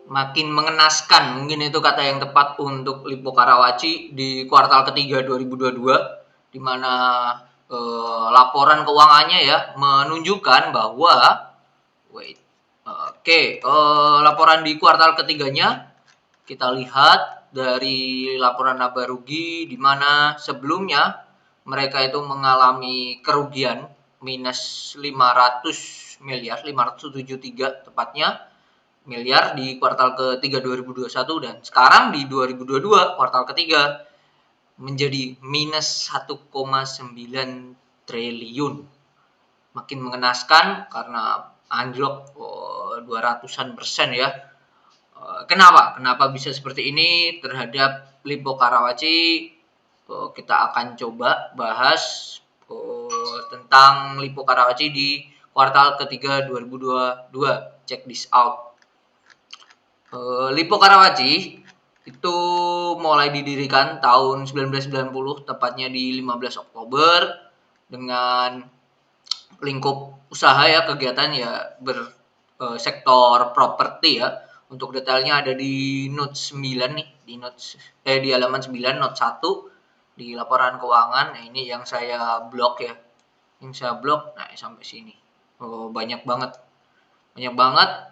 makin mengenaskan, mungkin itu kata yang tepat untuk Lippo Karawaci di kuartal ketiga 2022, di mana laporan keuangannya ya menunjukkan bahwa laporan di kuartal ketiganya kita lihat dari laporan laba rugi, di mana sebelumnya mereka itu mengalami kerugian minus 500 miliar, 573 tepatnya miliar di kuartal ketiga 2021, dan sekarang di 2022 kuartal ketiga menjadi minus 1,9 triliun. Makin mengenaskan karena anjlok 200% ya. Kenapa bisa seperti ini terhadap Lippo Karawaci? Kita akan coba bahas tentang Lippo Karawaci di kuartal ketiga 2022. Check this out. Lippo Karawaci itu mulai didirikan tahun 1990, tepatnya di 15 Oktober, dengan lingkup usaha ya, kegiatan ya sektor properti ya. Untuk detailnya ada di note 9 nih, di halaman 9 note 1 di laporan keuangan. Nah, ini yang saya blok ya. Yang saya blok sampai sini. Banyak banget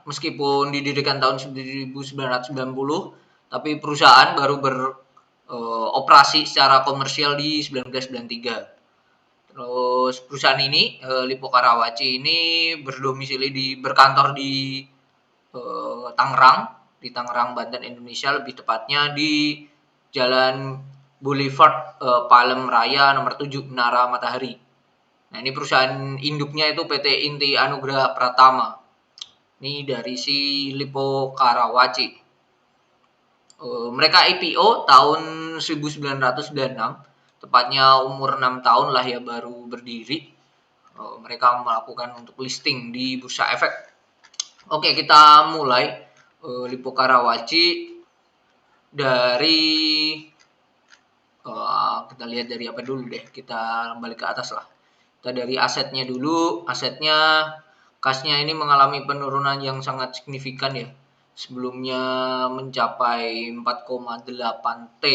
meskipun didirikan tahun 1990, tapi perusahaan baru beroperasi secara komersial di 1993. Terus perusahaan ini, Lippo Karawaci ini berkantor di Tangerang, Banten, Indonesia, lebih tepatnya di Jalan Boulevard Palem Raya nomor 7, Menara Matahari. Nah, ini perusahaan induknya itu PT Inti Anugrah Pratama. Ini dari si Lippo Karawaci. Mereka IPO tahun 1996, tepatnya umur 6 tahun lah ya baru berdiri. Mereka melakukan untuk listing di Bursa Efek. Oke, kita mulai. Lippo Karawaci dari kita lihat dari apa dulu deh. Kita balik ke atas lah. Kita dari asetnya dulu. Asetnya, kasnya ini mengalami penurunan yang sangat signifikan ya. Sebelumnya mencapai 4,8 T,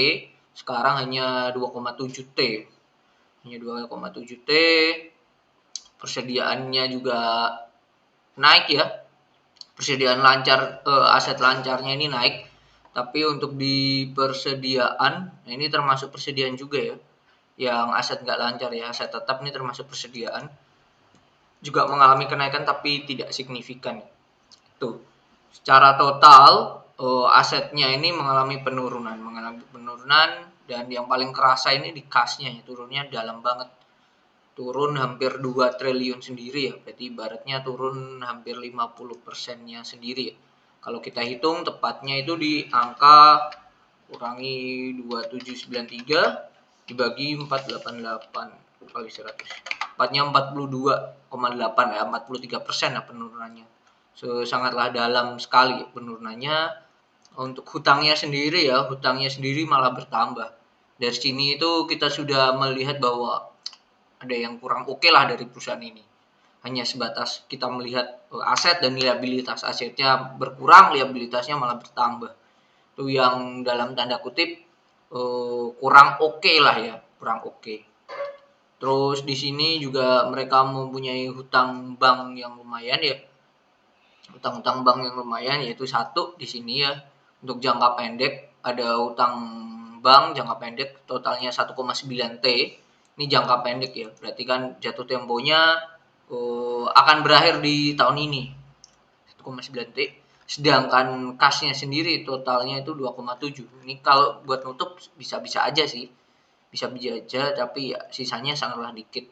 sekarang hanya 2,7 T. Hanya 2,7 T. Persediaannya juga naik ya. Persediaan lancar, aset lancarnya ini naik. Tapi untuk di persediaan, nah ini termasuk persediaan juga ya. Yang aset nggak lancar ya, aset tetap ini termasuk persediaan. Juga mengalami kenaikan tapi tidak signifikan. Tuh. Secara total asetnya ini mengalami penurunan, dan yang paling kerasa ini di kasnya ya, turunnya dalam banget. Turun hampir 2 triliun sendiri ya, berarti ibaratnya turun hampir 50%-nya sendiri ya. Kalau kita hitung tepatnya itu di angka kurangi 2793 dibagi 488 kali 100. Tepatnya 42,8 ya, 43% ya penurunannya. Sangatlah dalam sekali penurunannya. Untuk hutangnya sendiri malah bertambah. Dari sini itu kita sudah melihat bahwa ada yang kurang oke lah dari perusahaan ini. Hanya sebatas kita melihat aset dan liabilitas. Asetnya berkurang, liabilitasnya malah bertambah. Itu yang dalam tanda kutip kurang oke lah ya, kurang oke. Terus di sini juga mereka mempunyai hutang bank yang lumayan ya. Hutang-hutang bank yang lumayan, yaitu satu di sini ya. Untuk jangka pendek ada hutang bank jangka pendek totalnya 1,9 T. Ini jangka pendek ya, berarti kan jatuh temponya akan berakhir di tahun ini, 1,9 T. Sedangkan kasnya sendiri totalnya itu 2,7. Ini kalau buat nutup bisa-bisa aja sih, bisa-bisa aja, tapi ya sisanya sangatlah dikit.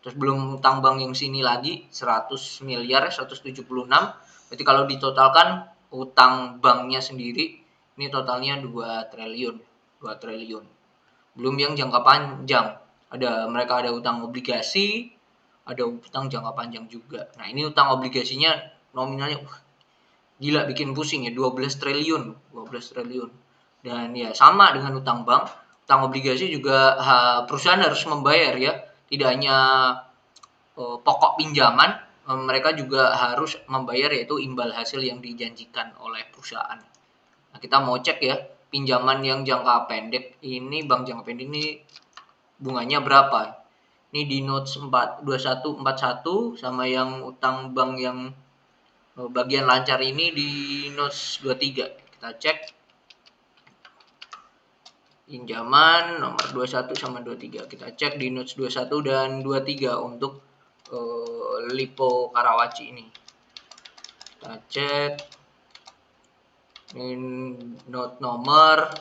Terus belum utang bank yang sini lagi 100 miliar, 176. Berarti kalau ditotalkan utang banknya sendiri ini totalnya 2 triliun. Belum yang jangka panjang. Mereka ada utang obligasi, ada utang jangka panjang juga. Nah, ini utang obligasinya nominalnya gila, bikin pusing ya, 12 triliun. Dan ya sama dengan utang bank, utang obligasi juga perusahaan harus membayar ya. Tidak hanya pokok pinjaman, mereka juga harus membayar yaitu imbal hasil yang dijanjikan oleh perusahaan. Nah, kita mau cek ya, pinjaman yang jangka pendek ini, bank jangka pendek ini bunganya berapa. Ini di notes 2141 sama yang utang bank yang bagian lancar ini di notes 23. Kita cek pinjaman nomor 21 sama 23. Kita cek di notes 21 dan 23 untuk Lipo Karawaci ini. Kita cek ini note nomor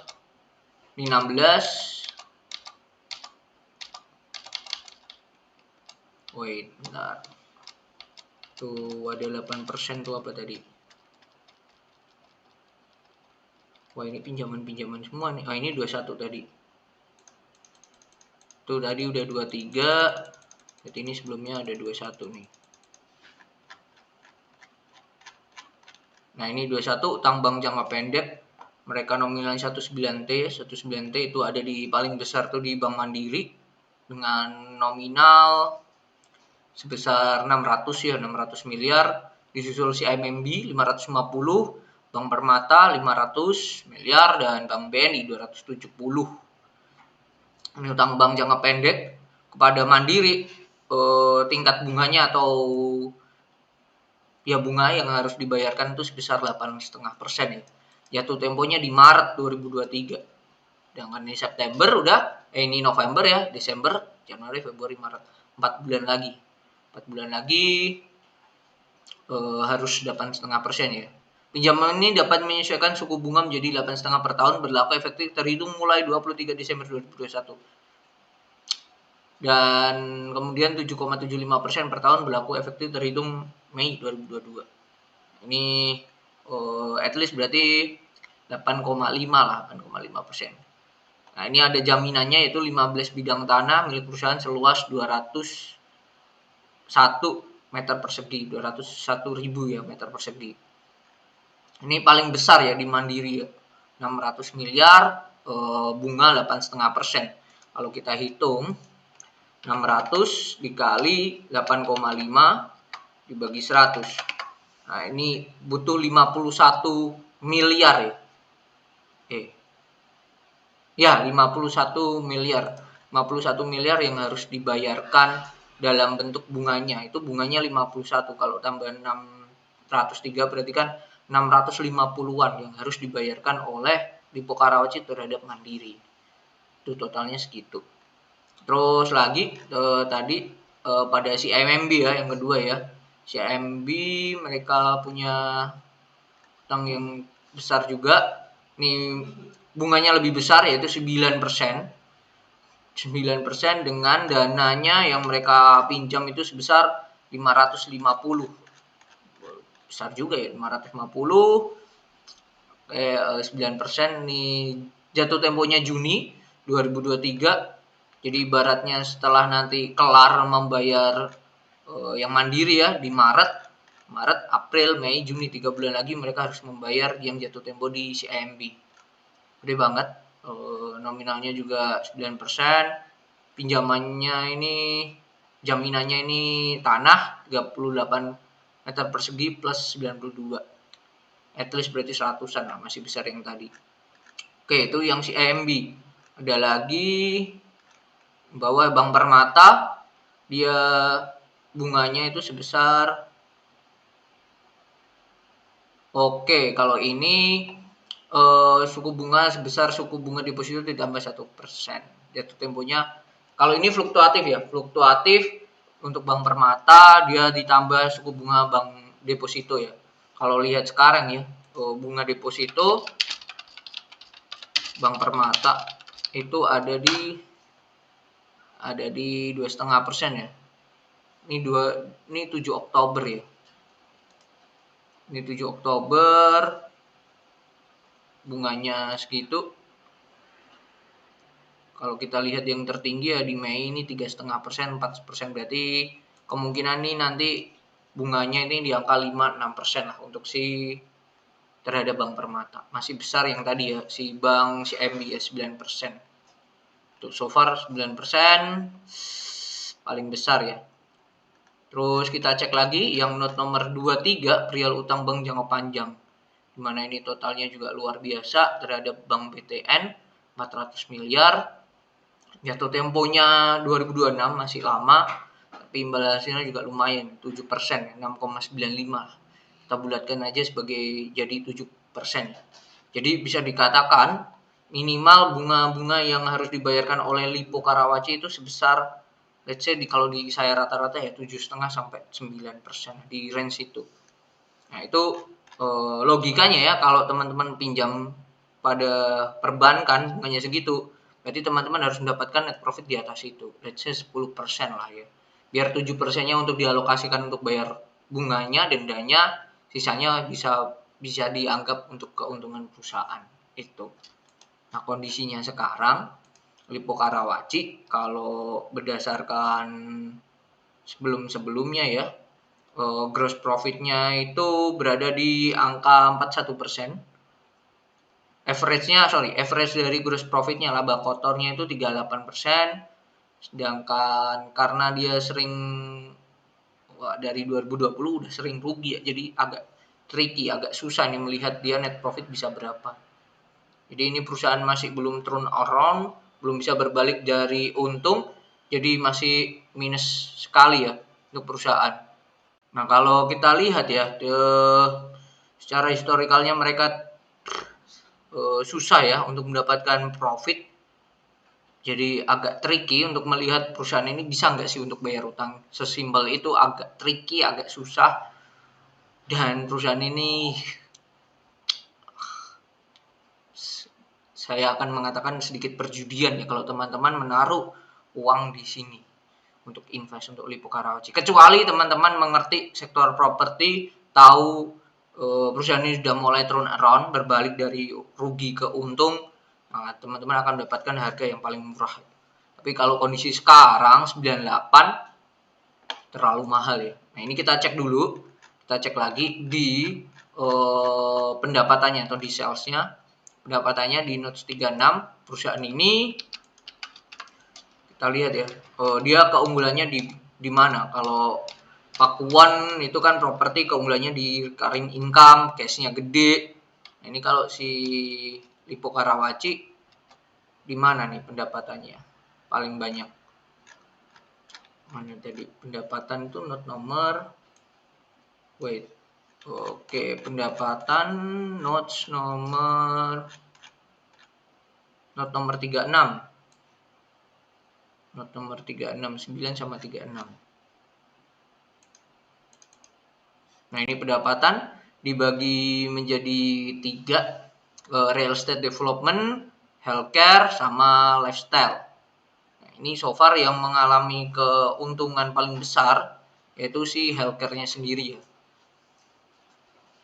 ini 16. Wait, bentar. Tuh ada 8% tuh apa tadi? Wah, ini pinjaman-pinjaman semua nih. Ah, ini 21 tadi. Tuh tadi udah 23. Berarti ini sebelumnya ada 21 nih. Nah, ini 21 utang bank jangka pendek. Mereka nominalnya 19T. 19T itu ada di paling besar tuh di Bank Mandiri dengan nominal sebesar 600 ya, 600 miliar. Disusul CIMB 550, Bank Permata 500 miliar dan Bank BNI 270. Ini utang bank jangka pendek kepada Mandiri, tingkat bunganya atau ya bunga yang harus dibayarkan itu sebesar 8,5% ya. Jatuh temponya di Maret 2023. Sedangkan ini September udah, ini November ya, Desember, Januari, Februari, Maret. 4 bulan lagi. 4 bulan lagi harus 8,5% ya. Pinjaman ini dapat menyesuaikan suku bunga menjadi 8,5 per tahun berlaku efektif terhitung mulai 23 Desember 2021. Dan kemudian 7,75% per tahun berlaku efektif terhitung Mei 2022. Ini at least berarti 8,5 lah, 8,5%. Nah, ini ada jaminannya yaitu 15 bidang tanah milik perusahaan seluas 201 meter persegi, 201.000 ya meter persegi. Ini paling besar ya di Mandiri ya, 600 miliar, bunga 8,5%. Kalau kita hitung 600 dikali 8,5 dibagi 100. Nah, ini butuh 51 miliar ya. Ya, 51 miliar. 51 miliar yang harus dibayarkan dalam bentuk bunganya. Itu bunganya 51. Kalau tambah 603 berarti kan 650-an yang harus dibayarkan oleh Lipo Karawaci terhadap Mandiri. Itu totalnya segitu. Terus lagi tadi pada CIMB ya, yang kedua ya. CIMB mereka punya utang yang besar juga. Nih bunganya lebih besar yaitu 9%. 9% dengan dananya yang mereka pinjam itu sebesar 550. Besar juga ya, 550. 9% nih jatuh temponya Juni 2023. Jadi ibaratnya setelah nanti kelar membayar yang mandiri ya di Maret, April, Mei, Juni 3 bulan lagi mereka harus membayar yang jatuh tempo di CIMB. Gede banget. Nominalnya juga 9%. Pinjamannya ini, jaminannya ini tanah 38 meter persegi plus 92. At least berarti 100-an lah, masih besar yang tadi. Oke, itu yang CIMB. Ada lagi bahwa Bank Permata, dia bunganya itu sebesar, oke, kalau ini suku bunga sebesar suku bunga deposito ditambah 1%. Jatuh temponya, kalau ini fluktuatif ya, fluktuatif untuk Bank Permata dia ditambah suku bunga bank deposito ya. Kalau lihat sekarang ya, bunga deposito Bank Permata itu ada di 2,5% ya. Ini 7 Oktober ya. Ini 7 Oktober bunganya segitu. Kalau kita lihat yang tertinggi ya di Mei ini 3,5%, 4% berarti kemungkinan nih nanti bunganya ini di angka 5-6% lah untuk si terhadap Bank Permata. Masih besar yang tadi ya, si Bank CIMB ya 9%. Untuk so far 9% paling besar ya. Terus kita cek lagi yang note nomor 23, real utang bank jangka panjang. Dimana ini totalnya juga luar biasa terhadap Bank BTN, 400 miliar. Jatuh temponya 2026 masih lama, tapi imbal hasilnya juga lumayan, 7%, 6,95. Kita bulatkan aja sebagai jadi 7%. Jadi bisa dikatakan minimal bunga-bunga yang harus dibayarkan oleh Lipo Karawaci itu sebesar, let's say kalau di saya rata-rata ya 7,5 sampai 9% di range itu. Nah itu logikanya ya, kalau teman-teman pinjam pada perbankan bunganya segitu, berarti teman-teman harus mendapatkan net profit di atas itu, let's say 10% lah ya. Biar 7%-nya untuk dialokasikan untuk bayar bunganya, dendanya, sisanya bisa dianggap untuk keuntungan perusahaan itu. Nah kondisinya sekarang Lipo Karawaci kalau berdasarkan sebelum-sebelumnya ya, gross profit-nya itu berada di angka 41%. Average dari gross profit-nya, laba kotornya itu 38%. Sedangkan karena dia dari 2020 udah sering rugi ya, jadi agak tricky, agak susah nih melihat dia net profit bisa berapa. Jadi ini perusahaan masih belum turn around, belum bisa berbalik dari untung, jadi masih minus sekali ya untuk perusahaan. Nah kalau kita lihat ya, secara historikalnya mereka susah ya untuk mendapatkan profit. Jadi agak tricky untuk melihat perusahaan ini bisa nggak sih untuk bayar utang. Sesimpel itu, agak tricky, agak susah. Dan perusahaan ini saya akan mengatakan sedikit perjudian ya kalau teman-teman menaruh uang di sini untuk invest untuk Lipo Karawaci. Kecuali teman-teman mengerti sektor properti, tahu perusahaan ini sudah mulai turn around, berbalik dari rugi ke untung, nah, teman-teman akan mendapatkan harga yang paling murah. Tapi kalau kondisi sekarang 98 terlalu mahal ya. Nah ini kita cek dulu, kita cek lagi di pendapatannya atau di salesnya. Pendapatannya di notes 36 perusahaan ini kita lihat ya, dia keunggulannya di mana. Kalau Pakuan itu kan properti, keunggulannya di recurring income, cashnya gede. Nah, ini kalau si Lipo Karawaci di mana nih pendapatannya paling banyak? Mana tadi pendapatan itu note nomor, wait, oke, pendapatan notes nomor 36. Not nomor 36, 9 sama 36. Nah ini pendapatan dibagi menjadi 3, real estate development, healthcare, sama lifestyle. Nah, ini so far yang mengalami keuntungan paling besar yaitu si healthcare-nya sendiri ya.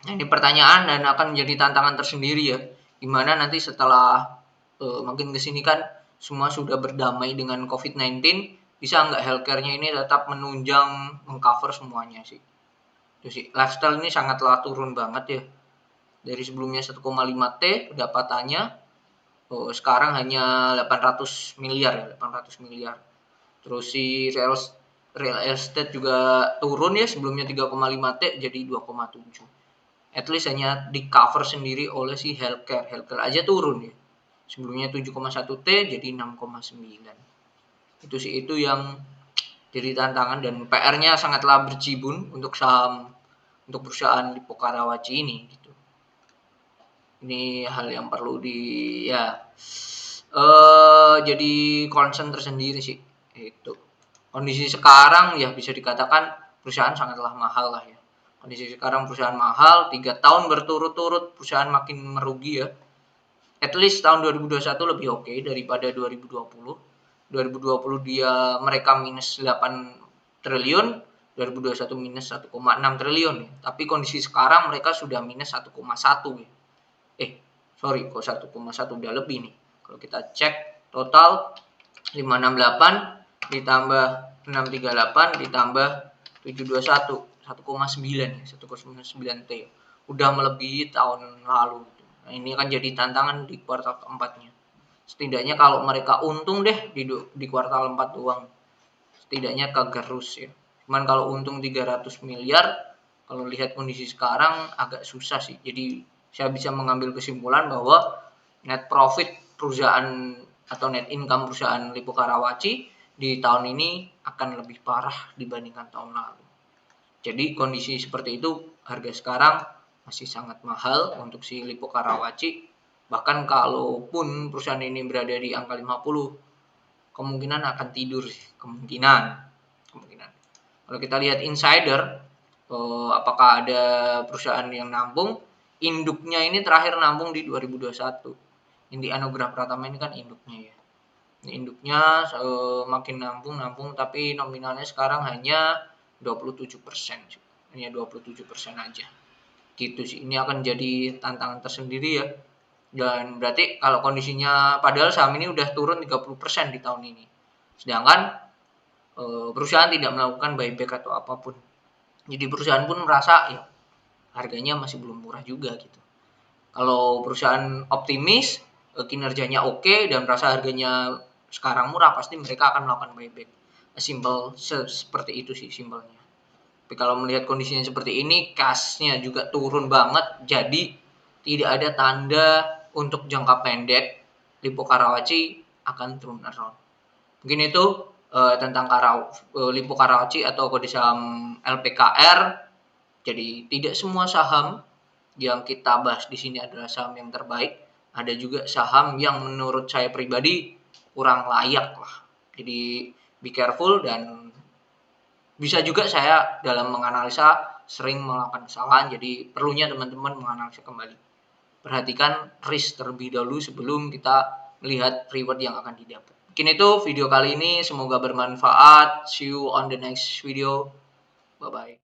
Nah ini pertanyaan dan akan menjadi tantangan tersendiri ya, gimana nanti setelah makin kesini kan semua sudah berdamai dengan COVID-19, bisa nggak healthcare-nya ini tetap menunjang mengcover semuanya sih. Itu sih, lifestyle ini sangatlah turun banget ya. Dari sebelumnya 1,5 T pendapatannya, sekarang hanya 800 miliar ya, 800 miliar. Terus si real estate juga turun ya, sebelumnya 3,5 T jadi 2,7. At least hanya di cover sendiri oleh si healthcare. Healthcare aja turun ya. Sebelumnya 7,1 T jadi 6,9. Itu sih, itu yang jadi tantangan dan PR-nya sangatlah berjibun untuk perusahaan Lipo Karawaci ini gitu. Ini hal yang perlu jadi concern tersendiri sih itu. Kondisi sekarang ya bisa dikatakan perusahaan sangatlah mahal lah ya. Kondisi sekarang perusahaan mahal, 3 tahun berturut-turut perusahaan makin merugi ya. At least tahun 2021 lebih oke daripada 2020. 2020 mereka minus 8 triliun, 2021 minus 1,6 triliun. Tapi kondisi sekarang mereka sudah minus 1,1 ya. Kok 1,1 udah lebih nih. Kalau kita cek total 568 ditambah 638 ditambah 721, 1,9 ya, 1,9 T. Udah melebihi tahun lalu. Nah, ini akan jadi tantangan di kuartal keempatnya. Setidaknya kalau mereka untung deh di kuartal 4 doang, setidaknya kegerus ya. Cuman kalau untung 300 miliar, kalau lihat kondisi sekarang agak susah sih. Jadi saya bisa mengambil kesimpulan bahwa net profit perusahaan atau net income perusahaan Lippo Karawaci di tahun ini akan lebih parah dibandingkan tahun lalu. Jadi kondisi seperti itu, harga sekarang masih sangat mahal untuk si Lippo Karawaci. Bahkan kalaupun perusahaan ini berada di angka 50, kemungkinan akan tidur sih, kemungkinan. Kalau kita lihat insider, apakah ada perusahaan yang nampung, induknya ini terakhir nampung di 2021. Indi Anugrah Pratama ini kan induknya ya. Induknya makin nampung, tapi nominalnya sekarang hanya 27%. Hanya 27% aja. Gitu sih. Ini akan jadi tantangan tersendiri ya. Dan berarti kalau kondisinya, padahal saham ini udah turun 30% di tahun ini. Sedangkan perusahaan tidak melakukan buyback atau apapun. Jadi perusahaan pun merasa ya harganya masih belum murah juga gitu. Kalau perusahaan optimis, kinerjanya oke dan merasa harganya sekarang murah, pasti mereka akan melakukan buyback. Simple seperti itu sih simpelnya. Tapi kalau melihat kondisinya seperti ini, cashnya juga turun banget, jadi tidak ada tanda untuk jangka pendek Lippo Karawaci akan turun around. Mungkin itu tentang Lippo Karawaci atau kode saham LPKR. Jadi tidak semua saham yang kita bahas di sini adalah saham yang terbaik. Ada juga saham yang menurut saya pribadi kurang layak lah. Jadi be careful, dan bisa juga saya dalam menganalisa sering melakukan kesalahan. Jadi perlunya teman-teman menganalisa kembali. Perhatikan risk terlebih dahulu sebelum kita melihat reward yang akan didapat. Mungkin itu video kali ini, semoga bermanfaat. See you on the next video. Bye-bye.